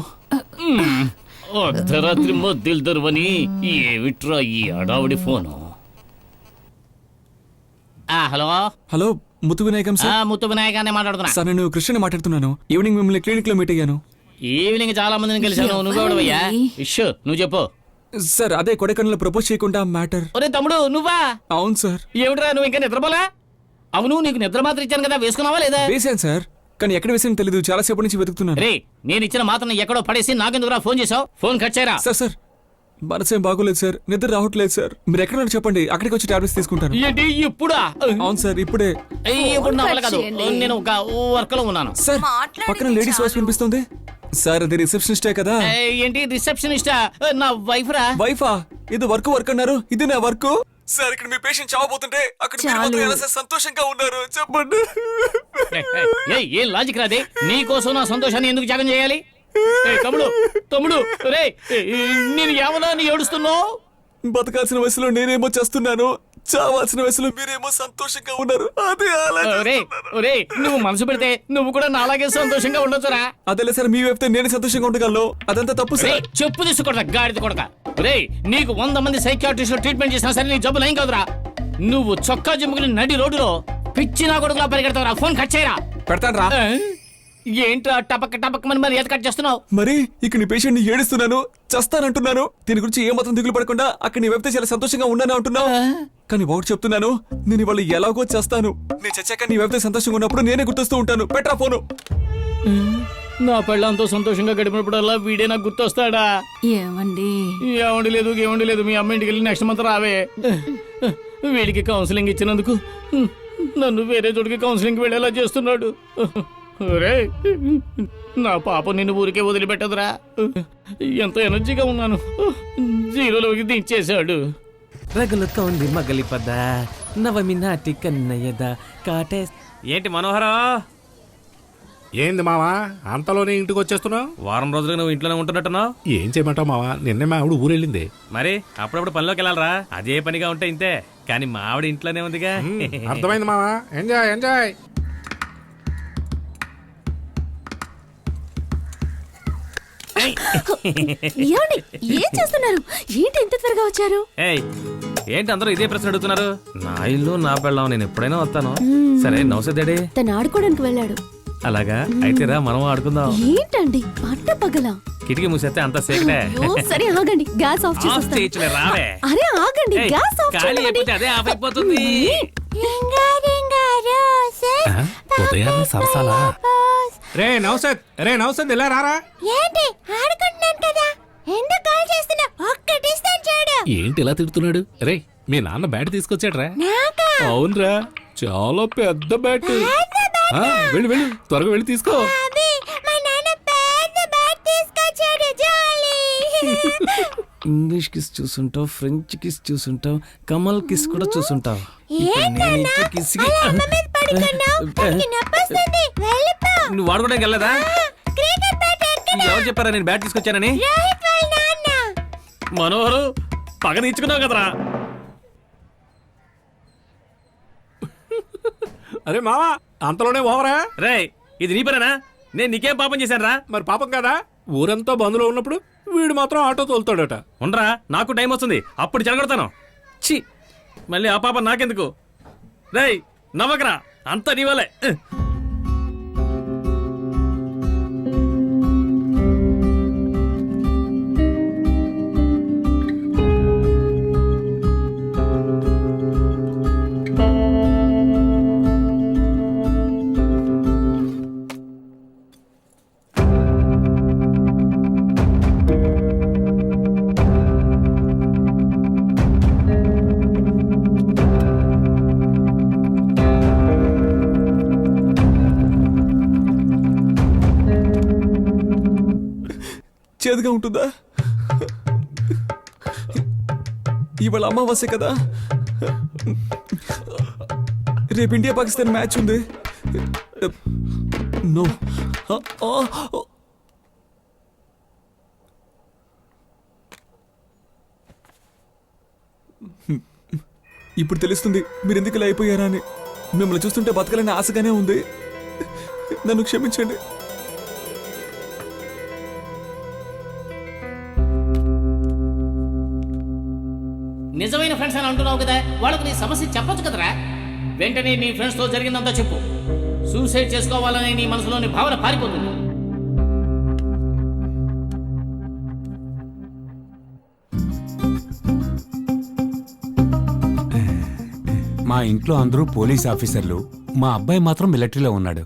అర్ధరాత్రి మధ్యలు దొరవని ఏమిట్రా ఈ అడావుడి phone? Hello
hello, Muthu Vinayakam sir.
Muthu వినాయకాన్ని మాట్లాడుతున్నా
సార్, నేను కృష్ణని మాట్లాడుతున్నాను. ఈవినింగ్ మిమ్మల్ని క్లినిక్ లో మీట్ అయ్యాను.
ఈవినింగ్ చాలా మందిని కలిసాను, నువ్వెవడవయ్యా? ఇష్యూ నువ్వు చెప్పు.
సార్, అదే కొడైకెనాల్ ప్రపోజ్ చేయకుండా మ్యాటర్.
ఒరే తమ్ముడు, నువ్వా?
అవును సార్.
ఏమిట్రా నువ్వు ఇంకా నిద్రపోలా? అవును, నీకు నిద్ర మాత్రం ఇచ్చాను కదా, వేసుకున్నావా లేదా?
వేసాను సార్, కానీ ఎక్కడ వేసాను తెలీదు, చాలా సేపటి నుంచి వెతుకుతున్నాను.
రే, నేను ఇచ్చిన మాత్రం ఎక్కడో పడేసి నాకెందుకురా ఫోన్ చేసావు? ఫోన్ కట్ చేయరా.
సార్ మనసేం బాగోలేదు సార్, నిద్ర రావట్లేదు సార్. మీరు ఎక్కడ చెప్పండి, అక్కడికి వచ్చి టాబ్లెట్స్ తీసుకుంటాను.
ఏంటి ఇప్పుడా?
అవును సార్, ఇప్పుడే.
ఇప్పుడు నా వల్ల కాదు, నేను ఒక వర్క్ లో ఉన్నాను.
సార్, పక్కన లేడీస్ వాయిస్ వినిపిస్తుంది. సార్, అది రిసెప్షనిస్టే కదా.
ఏంటి రిసెప్షనిస్టా? నా వైఫ్ రా.
వైఫా? ఇది వర్క్ అన్నారు, ఇది నా వర్క్. సార్, ఇక్కడ మీ పేషెంట్ చావబోతుంటే అక్కడ మీరు మాత్రం ఎలా సార్ సంతోషంగా ఉన్నారు చెప్పండి.
ఏం లాజిక్ రాదే? నీ కోసం నా సంతోషాన్ని ఎందుకు త్యాగం చేయాలి? తమ్ముడు రే, నేను ఏమన్నా నీ ఏడుస్తున్నావు?
బతకాల్సిన వయసులో నేనేమో చేస్తున్నాను, చావాల్సిన వయసులో మీరేమో సంతోషంగా ఉన్నారు. అదే
నువ్వు మనసు పెడితే నువ్వు కూడా నాలాగే సంతోషంగా ఉండొచ్చురా.
అదేలే సార్, మీ వైపు నేను సంతోషంగా ఉండగలను, అదంతా తప్పు సార్.
చెప్పు తీసుకొడతా గాడిద కొడక. రే, నీకు 100 మంది సైకియాట్రిస్టులు ట్రీట్మెంట్ చేసినా సరే నీ జబ్బులు ఏం కాదురా. నువ్వు చొక్కా జిమ్ముకుని నడి రోడ్డులో పిచ్చి నా కొడుకులా పరిగెడతావురా. ఫోన్ కట్ చేయరా.
పెడతాను రా.
ఏంట్రా టపక్ మరి ఎత కట్ చేస్తున్నావు?
మరి ఇక నీ పేషెంట్ ని ఏడుస్తున్నాను, చస్తానంటున్నాను. దీని గురించి ఏ మాత్రం దిగులు పడకుండా అక్కడ నీ వైపు చాలా సంతోషంగా ఉన్నాను అంటున్నావు. కానీ ఒకటి చెప్తున్నాను, నేను ఇవాళ ఎలాగో చేస్తాను. నేను చచ్చాక నీ వైపు సంతోషంగా ఉన్నప్పుడు నేనే గుర్తొస్తూ ఉంటాను. పెట్టరా ఫోను.
నా పెళ్ళంతో సంతోషంగా గడిపినప్పుడల్లా వీడే నాకు గుర్తొస్తాడా?
ఏమండి?
ఏమండి లేదు. మీ అమ్మ ఇంటికి వెళ్ళి నెక్స్ట్ మంత్ రావే. వీడికి కౌన్సిలింగ్ ఇచ్చినందుకు నన్ను వేరే చోటికి కౌన్సిలింగ్ వెళ్ళేలా చేస్తున్నాడు. నా పాప నిన్ను ఊరికే వదిలిపెట్టదురా. ఎంతో ఎనర్జీగా ఉన్నాను, జీరోలోకి దించేశాడు.
రగులుతో ఉంది మగలి పద నవమి నాటి కన్నయ్యద కాటే.
ఏంటి మనోహరా?
ఏంది మావా అంతలోనే ఇంటికి వచ్చేస్తున్నావు?
వారం రోజులుగా నువ్వు ఇంట్లోనే ఉంటున్నట్టున్నావు.
ఏం చేయమంటావు మావా, నిన్నే మా ఆవిడ ఊరెళ్ళింది.
మరి అప్పుడప్పుడు పనిలోకి వెళ్ళాలరా. అదే పనిగా ఉంటే ఇంతే, కానీ మా ఆవిడ ఇంట్లోనే ఉందిగా.
అర్థమైంది మావా, ఎంజాయ్.
ఏం చేస్తున్నారు? ఏంటి ఇంత త్వరగా వచ్చారు?
ఏంటి అందరూ ఇదే ప్రశ్న అడుగుతున్నారు? నా ఇల్లు నా పెళ్ళాం, నేను ఎప్పుడైనా వస్తాను. సరే నౌసదేడి
తను ఆడుకోవడానికి వెళ్ళాడు.
అలాగా అయితే రా, మనం ఆడుకుందాం.
ఏంటండి పట్ట పగల?
కిటికీ మూసేస్తే అంత సేకటే
అయ్యో, సరే ఆగండి, గ్యాస్ ఆఫ్
ఆఫ్
చేసేస్తాను.
చేయొచ్చులే, రావే.
అరే ఆగండి,
ఏయ్,
గ్యాస్ ఆఫ్
ఖాళీ
చేయండి.
అయిపోతే అదే ఆఫ్ అయిపోతుంది.
ఉదయాన్నే సరసాలా
రే నౌసద్ ఇలా రారా.
ఏంటి ఆడుకుంటున్నాను కదా, ఎందుకు కాల్ చేస్తున్నా? ఒక్కటిస్తాను చూడు.
ఏంటి ఇలా తిడుతున్నాడు? రే మీ నాన్న బ్యాట్ తీసుకొచ్చాడ్రా?
నాకా?
అవునరా, చాలా పెద్ద బ్యాట్. వెళ్ళు వెళ్ళు, త్వరగా వెళ్ళి తీసుకో.
అబ్బి, మా నాన్న పెద్ద బ్యాట్ తీసుకొచ్చాడు, జాలీ.
ఇంగ్లీష్ కిస్ చూసుంటావు, ఫ్రెంచ్ కిస్ చూసుంటావు, కమల్ కిస్ కూడా చూసుంటావు. నువ్వు వాడుకోవడానికి వెళ్ళదా? ఎవరు చెప్పారా నేను బ్యాట్ తీసుకొచ్చానని? మనోహరు పగ తీర్చుకున్నావు కదరా.
అరే మావా, అంతలోనే ఓవరా?
రే ఇది నీ పనేనా? నేను నీకేం పాపం చేశాను రా?
మరి పాపం కదా, ఊరంతా బంధులో ఉన్నప్పుడు వీడు మాత్రం ఆటో తోలుతాడట.
ఉండరా, నాకు టైం వస్తుంది, అప్పుడు జరగడతాను. ఛీ, మళ్ళీ ఆ పాప నాకెందుకు? రేయ్ నవ్వకరా, అంతా నీ వల్లే.
చేదుగా ఉంటుందా? ఇవాళ అమావాస్య కదా, రేపు ఇండియా పాకిస్తాన్ మ్యాచ్ ఉంది. నో, ఇప్పుడు తెలుస్తుంది మీరు ఎందుకు ఇలా అయిపోయారా అని. మిమ్మల్ని చూస్తుంటే బతకాలని ఆశగానే ఉంది. నన్ను క్షమించండి.
నిజమైన ఫ్రెండ్స్ అని అంటున్నావు కదా, వాళ్ళకు నీ సమస్య చెప్పొచ్చు కదరా. వెంటనే నీ ఫ్రెండ్స్ తో జరిగిందంతా చెప్పు. సూసైడ్ చేసుకోవాలని నీ మనసులోని భావన పారిపోతుంది.
మా ఇంట్లో అందరూ పోలీస్ ఆఫీసర్లు, మా అబ్బాయి మాత్రం మిలిటరీలో ఉన్నాడు.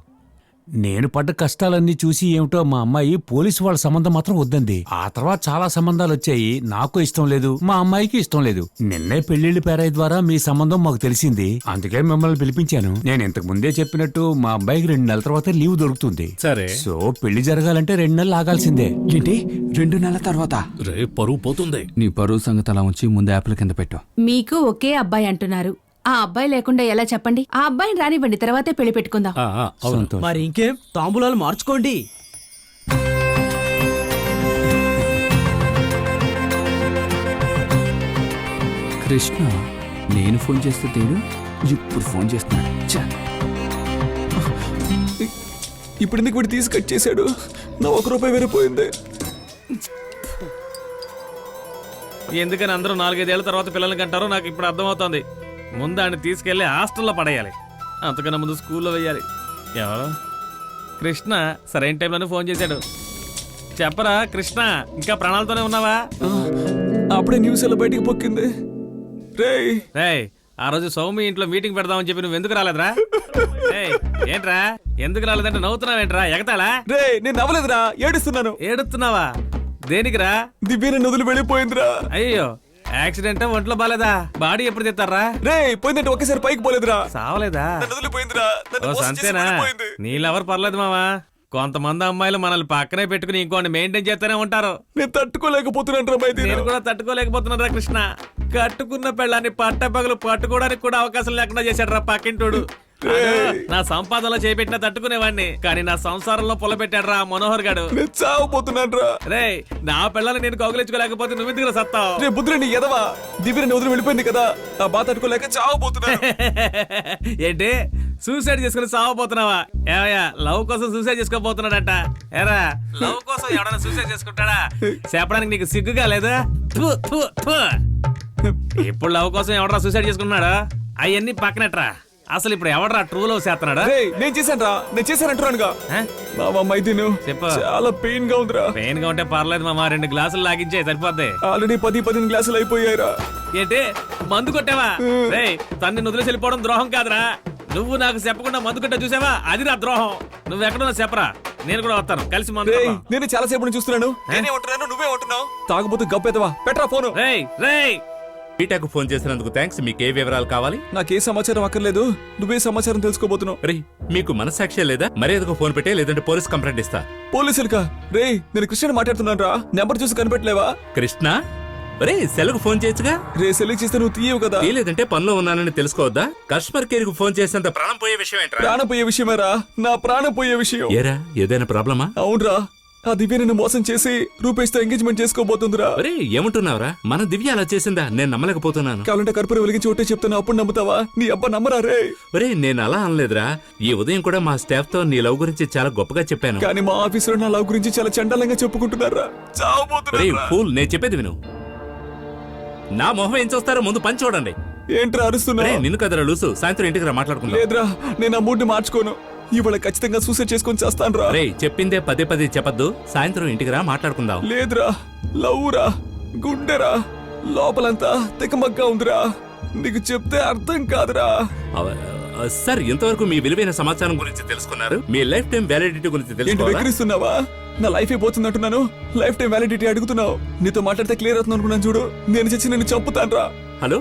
నేను పడ్డ కష్టాలన్నీ చూసి ఏమిటో మా అమ్మాయి పోలీసు వాళ్ళ సంబంధం మాత్రం వద్దంది. ఆ తర్వాత చాలా సంబంధాలు వచ్చాయి, నాకు ఇష్టం లేదు, మా అమ్మాయికి ఇష్టం లేదు. నిన్నే పెళ్లిళ్ల పేరాయి ద్వారా మీ సంబంధం మాకు తెలిసింది, అందుకే మిమ్మల్ని పిలిపించాను. నేను ఇంతకు ముందే చెప్పినట్టు మా అబ్బాయికి 2 నెలల తర్వాత లీవ్ దొరుకుతుంది.
సరే,
సో పెళ్లి జరగాలంటే 2 నెలలు ఆగాల్సిందే.
ఏంటి 2 నెలల తర్వాత?
రే పరువు పోతుంది.
నీ పరువు సంగతి అలా ఉంచి ముందు యాప్ల కింద పెట్టు.
మీకు ఒకే అబ్బాయి అంటున్నారు, ఆ అబ్బాయి లేకుండా ఎలా చెప్పండి? ఆ అబ్బాయిని రానివ్వండి, తర్వాతే పెళ్లి పెట్టుకుందాం.
సంతోష్.
మరి ఇంకేం, తాంబూలాలు మార్చుకోండి.
కృష్ణ నేను ఫోన్ చేస్తే తేడు, ఇప్పుడు ఫోన్ చేస్తున్నాడు. ఛ!
ఇప్పుడు ఎందుకు వీడు తీసి కట్ చేశాడు? నా ₹1 వేరిపోయింది.
ఎందుకని అందరూ 4-5 ఏళ్ల తర్వాత పిల్లల్ని కంటారో నాకు ఇప్పుడు అర్థమవుతోంది. ముందు ఆయన తీసుకెళ్లి హాస్టల్లో పడేయాలి, అంతకన్నా ముందు స్కూల్లో వెయ్యాలి. ఎవరు? కృష్ణ సరైన టైంలోనే ఫోన్ చేశాడు. చెప్పరా కృష్ణ, ఇంకా ప్రాణాలతోనే ఉన్నావా?
అప్పుడే న్యూస్ ఎలా బయటికి పొక్కింది. రేయ్
రేయ్, ఆ రోజు సౌమి ఇంట్లో మీటింగ్ పెడదామని చెప్పి నువ్వు ఎందుకు రాలేదురా? రేయ్, ఏంట్రా ఎందుకు రాలేదంటే నవ్వుతున్నావేంట్రా? ఎగతాళా?
రేయ్ నేను నవ్వలేదురా, ఏడుస్తున్నాను.
ఏడుస్తున్నావా? దేనికిరా?
దివ్య నన్ను వదిలి వెళ్ళిపోయిందిరా.
అయ్యో, యాక్సిడెంట్ ఒంట్లో బాలేదా? బాడీ ఎప్పుడు తెస్తారా?
రే పోయిందంటే ఒకేసారి పైకి పోలేదురా.
సావలేదా?
నన్ను వదిలిపోయిందిరా. నన్ను
ఓ
మోసం చేసి
సంతేనా?
వెళ్ళిపోయింది.
నీళ్ళెవరు పర్లేదు మావా. కొంతమంది అమ్మాయిలు మనల్ని పక్కనే పెట్టుకుని ఇంకోటి మెయింటైన్ చేస్తూనే ఉంటారు.
నేను తట్టుకోలేకపోతున్నాను.
నేను కూడా తట్టుకోలేకపోతున్నారా కృష్ణ. కట్టుకున్న పెళ్ళాన్ని పట్టపగలు పట్టుకోవడానికి కూడా అవకాశం లేకుండా చేశాడు రా పక్కింటోడు. నా సంపాదనలో చేపెట్టినా తట్టుకునేవాడిని, కానీ నా సంసారంలో పొలబెట్టాడు రా మనోహర్ గాడు.
నేను చావపోతున్నాను రా.
రే, నా పిల్లల్ని నేను కౌగిలించుకోలేకపోతే నువ్వు ఎందుకు సత్తావు?
రే బుద్ధుని ఎదవా, దివ్యని వదిలి వెళ్ళిపోయింది కదా, ఆ బాధ తట్టుకోలేక చావపోతున్నాను.
ఏంటి సూసైడ్ చేసుకుని సావపోతున్నావా? ఏమయ్యా, లవ్ కోసం సూసైడ్ చేసుకోబోతున్నాడట. ఏరా, లవ్ కోసం ఎవడైనా సూసైడ్ చేసుకుంటాడా? చెప్పడానికి నీకు సిగ్గుగా లేదా? థు, థు, థు. ఇప్పుడు లవ్ కోసం ఎవడరా సూసైడ్ చేసుకున్నాడా? అవన్నీ పక్కనట్రా. అసలు ఇప్పుడు ఎవడరా ట్రూ లవ్ చేస్తున్నాడా?
రేయ్ నేను చేశానురా, నేను చేశానంటున్నానుగా. మామ మైదీను
చెప్పు.
చాలా పెయిన్ గా ఉందిరా.
పెయిన్ గా ఉంటే పర్లేదు మామ, 2 గ్లాసులు లాగించే సరిపోద్ది.
ఆల్రెడీ 10-15 గ్లాసులు అయిపోయాయిరా.
ఏంటి మందు కొట్టావా? రేయ్ తన్ని వదిలేసి వెళ్ళిపోవడం ద్రోహం కాదురా. నువ్వు నాకు చెప్పకుండా మందు కొట్టా చూసావా, అది నా ద్రోహం. నువ్వు ఎక్కడున్నా చెప్పరా, నేను కూడా వస్తాను, కలిసి మందు
రేయ్
కొడదాం.
నేను చాలా సేపు నుంచి చూస్తున్నాను. నేనే ఉంటున్నాను, నువ్వే ఉంటున్నావు. తాగుబోతు గబ్బెదవా, పెట్రా ఫోను.
రేయ్ రేయ్
బీటాకు ఫోన్ చేసినందుకు థ్యాంక్స్. మీకు ఏ వివరాలు కావాలి?
నాకే సమాచారం అక్కర్లేదు, నువ్వే సమాచారం తెలుసుకోబోతున్నావు.
రే మీకు మనసాక్షి లేదా? మర్యాదకు ఫోన్ పెట్టే, లేదంటే పోలీస్ కంప్లైంట్ ఇస్తా.
పోలీసులుగా? రేయ్ నేను కృష్ణ మాట్లాడుతున్నాను రా, నెంబర్ చూసి కనిపెట్టలేవా?
కృష్ణ రే సెల్కు ఫోన్ చేయొచ్చుగా.
రే సెలెక్ట్ చేస్తే నువ్వు తీయవు కదా.
లేదంటే పనిలో ఉన్నానని తెలుసుకోవద్దా? కస్టమర్ కేర్ కు ఫోన్ చేసేంత ప్రాణం పోయే విషయం ఏంట్రా?
ప్రాణం పోయే విషయమేరా, నా ప్రాణం పోయే విషయం.
ఏరా ఏదైనా ప్రాబ్లమా?
అవునరా, ఆ దివ్య నిన్ను మోసం చేసి రూపేష్తో ఎంగేజ్మెంట్ చేసుకోబోతుందిరా.
అరే ఏమంటున్నావురా? మన దివ్య అలా చేసిందా? నేను నమ్మలేకపోతున్నాను.
కావాలంటే కర్పూరం వెలిగించి ఒకటే చెప్తున్నా, అప్పుడు నమ్ముతావా? నీ అబ్బా నమ్మరా రే.
ఒరే నేను అలా అనలేదురా. ఈ ఉదయం కూడా మా స్టాఫ్ తో నీ లవ్ గురించి చాలా గొప్పగా చెప్పాను.
కానీ మా ఆఫీసులో నా లవ్ గురించి చాలా చండాలంగా చెప్పుకుంటున్నారా.
ఒరే ఫూల్, నేను చెప్పేది విను. నా మొహం ఏం చూస్తారో ముందు పని చూడండి.
ఏంట్రా అరుస్తున్నా?
నిన్ను కదరా లూసు, సాయంత్రం ఇంటికి రా మాట్లాడుకుందాం.
లేదురా, నేను ఆ మూడ్ని మార్చుకోను. ఇవాళ ఖచ్చితంగా సూసైడ్ చేసుకొని చేస్తాను రా.
రే చెప్పిందే 10 చెప్పద్దు, సాయంత్రం ఇంటికి రా మాట్లాడుకుందాం.
లేదురా, లవ్వురా, గుండెరా, లోపలంతా తికమగ్గా ఉందిరా. నీకు చెప్తే అర్థం కాదురా.
సార్ ఇంతవరకు మీ విలువైన సమాచారం గురించి తెలుసుకున్నారు. మీ లైఫ్ టైం వ్యాలిడిటీ గురించి
ఏంటి
తెలుసుకోవాలా?
వెక్కిరిస్తున్నావా? నా లైఫ్ అయిపోతుందంటున్నాను, లైఫ్ టైం వ్యాలిడిటీ అడుగుతున్నావు. నీతో మాట్లాడితే క్లియర్ అవుతుంది అనుకున్నాను చూడు. నేను చచ్చి నేను చంపుతాను రా.
హలో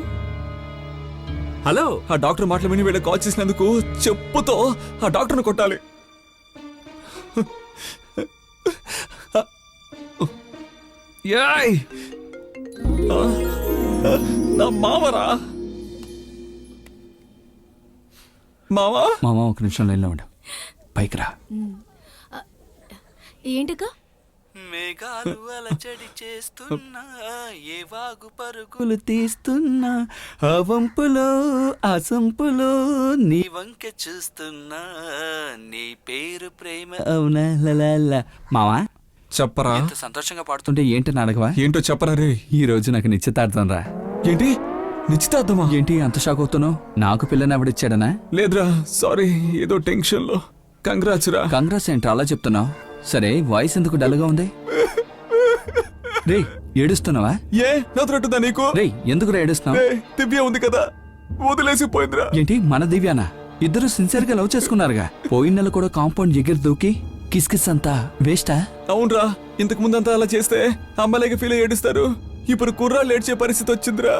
హలో,
ఆ డాక్టర్ మాటలు విని వీళ్ళకి కాల్ చేసినందుకు చెప్పుతో ఆ డాక్టర్ను కొట్టాలి. యాయ్! నా మామరా. మామా
మామ ఒక నిమిషం లైన్లో ఉండు, పైకి రా.
ఏంటక్క?
మేఘాలు అలచడి చేస్తున్నా, ఏ వాగు పరుగులు తీస్తున్నా, ఆ వంపులో ఆ సంపులో నీ వంక చూస్తున్నా, నీ పేరు ప్రేమ అవునా లలా. మావా
చెప్పరా.
ఎంత సంతోషంగా పాడుతుంటే ఏంటని అడగవా?
ఏంటో చెప్పరా రే.
ఈ రోజు నాకు నిశ్చితార్థం రా.
ఏంటి నిశ్చితార్థమా?
ఏంటి అంత షాక్ అవుతున్నావు? నాకు పిల్లని ఎవడిచ్చాడనా?
లేదురా, సారీ, ఏదో టెన్షన్ లో. కంగ్రాట్స్ రా.
కంగ్రాట్స్ ఏంట్రా అలా చెప్తున్నావు? సరే వాయిస్ ఎందుకు డల్గా ఉంది? రే ఏడుస్తున్నావా?
ఏ నవ్వుతున్నట్టుందా నీకు?
రే ఎందుకు ఏడుస్తున్నావు?
దివ్య ఉంది కదా, వదిలేసి పోయిందిరా.
ఏంటి మన దివ్యానా? ఇద్దరు సిన్సియర్ గా లవ్ చేసుకున్నారుగా. పోయిన నెల కూడా కాంపౌండ్ ఎగిరి దూకి కిస్ కిస్ అంతా వేస్టా?
అవునరా, ఇంతకు ముందంతా అలా చేస్తే అమ్మాయిలకి ఫీల్ ఏడుస్తారు. ఇప్పుడు కుర్రాళ్ళు ఏడ్చే పరిస్థితి వచ్చిందిరా.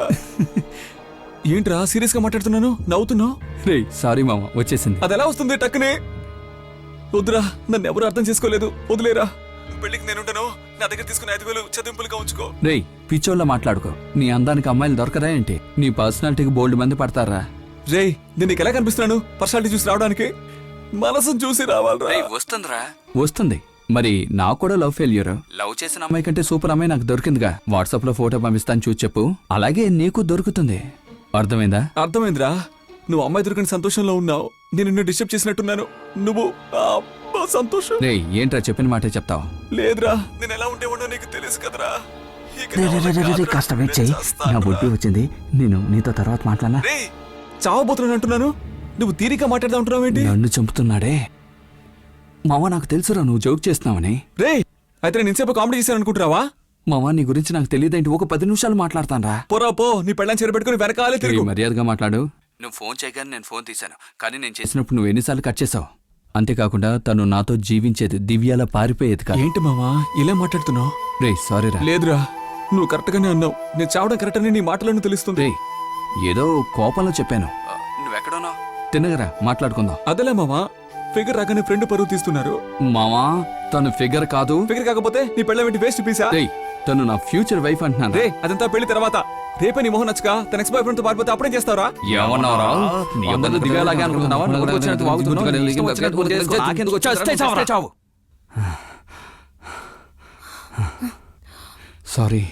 ఏంట్రా సీరియస్ గా మాట్లాడుతున్నాను, నవ్వుతున్నావు?
రే సారీ మామ, వచ్చేసింది.
అది ఎలా వస్తుంది టక్కునే? వద్దురా, నన్ను ఎవరు అర్థం చేసుకోలేదు, వదిలేరా. పెళ్లికి నేనుంటాను, నా దగ్గర తీసుకున్న 5,000 చదింపులుగా ఉంచుకో.
రే పిచ్చోళ్ళ మాట్లాడుకో. నీ అందానికి అమ్మాయిలు దొరకదా ఏంటి? నీ పర్సనాలిటీకి బోల్డ్ మంది పడతారా?
రే నేను నీకు ఎలా కనిపిస్తున్నాను? పర్సనాలిటీ చూసి రావడానికి మనసును చూసి రావాలరా.
వస్తుందిరా, వస్తుంది. మరి నాకు కూడా లవ్ ఫెయిల్యూర్. లవ్ చేసిన అమ్మాయి కంటే సూపర్ అమ్మాయి నాకు దొరికిందిగా. వాట్సాప్ లో ఫోటో పంపిస్తాను, చూసి చెప్పు. అలాగే నీకు దొరుకుతుంది. అర్థమైందా?
అర్థమైందిరా. నువ్వు అమ్మాయి దొరికిన సంతోషంలో ఉన్నావు, నేను నిన్ను డిస్టర్బ్ చేసినట్టున్నాను. నువ్వు సంతోషం.
రే ఏంట్రా చెప్పిన మాటే చెప్తావు?
లేదురా, నేను ఎలా ఉంటే ఉండో నీకు తెలుసు కదరా.
కాస్త వెయిట్ చేయి, నా బుద్ధి వచ్చింది. నేను నీతో తర్వాత మాట్లాడనా?
రే చావబోతున్నాను అంటున్నాను, నువ్వు తీరిక మాట్లాడదా ఉంటున్నావు ఏంటి?
నన్ను చంపుతున్నాడే మామ. నాకు తెలుసురా నువ్వు జోక్ చేస్తున్నావని.
రే అయితే నేను ఇంతసేపు కామెడీ చేశాను అనుకుంటున్నావా?
మామ నీ గురించి నాకు తెలియదేంటి? ఒక 10 నిమిషాలు మాట్లాడతాను రా.
పోరా పో, నీ పెళ్ళని చేరబెట్టుకుని వెనకాలే తిరుగు.
మర్యాదగా మాట్లాడు. నువ్వు ఫోన్ చేయగానే నేను ఫోన్ తీశాను, కానీ నేను చేసినప్పుడు నువ్వు ఎన్నిసార్లు కట్ చేసావు. అంతేకాకుండా తను నాతో జీవించేది, దివ్యాల పారిపోయేది కాదు.
ఏంటి మామా ఇలా మాట్లాడుతున్నావు?
రే సారీ రా.
లేదురా, నువ్వు కరెక్ట్ గానే అన్నావు. నేను చావడం కరెక్ట్ అని నీ మాటలను తెలుస్తుంది.
రే ఏదో కోపంలో చెప్పాను. నువ్వెక్కడున్నావు? తిన్నగరా మాట్లాడుకుందాం.
అదలే మామా, ఫిగర్ రాగానే ఫ్రెండ్ పరువు తీస్తున్నారు.
మామా తను ఫిగర్ కాదు.
ఫిగర్ కాకపోతే నీ పెళ్ళ వెంటి వేస్ట్ పీసా?
రే తను నా ఫ్యూచర్ వైఫ్ అంటున్నాను.
రే అదంతా పెళ్లి తర్వాత. రేపే నీ మొహం నచ్చక తన ఎక్స్ బాయ్ ఫ్రెండ్ తో పారిపోతే అప్పుడేం చేస్తావరా?
ఏమన్నావురా? అందరూ దివ్యాలాగే అనుకుంటున్నావా? నువ్వు వచ్చినట్టు వాగుతున్నావు, నీ ఇష్టం వచ్చినట్టు గుర్తు చేసుకో. నాకెందుకు చస్తే చావు. సారీ.